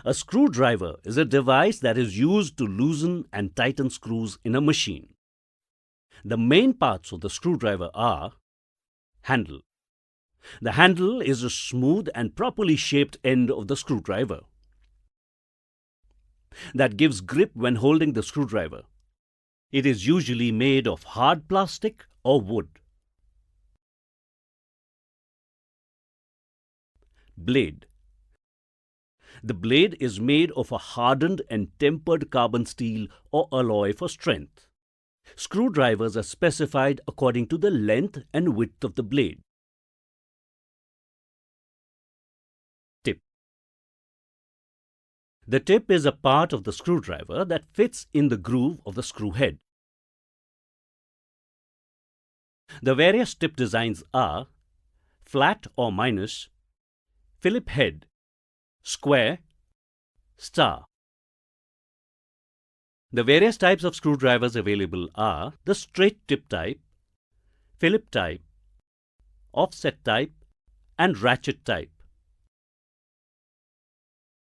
A screwdriver is a device that is used to loosen and tighten screws in a machine. The main parts of the screwdriver are handle. The handle is a smooth and properly shaped end of the screwdriver that gives grip when holding the screwdriver. It is usually made of hard plastic or wood. Blade. The blade is made of a hardened and tempered carbon steel or alloy for strength. Screwdrivers are specified according to the length and width of the blade. Tip. The tip is a part of the screwdriver that fits in the groove of the screw head. The various tip designs are flat or minus, Phillip head, square, star. The various types of screwdrivers available are the straight tip type, Phillip type, offset type, and ratchet type.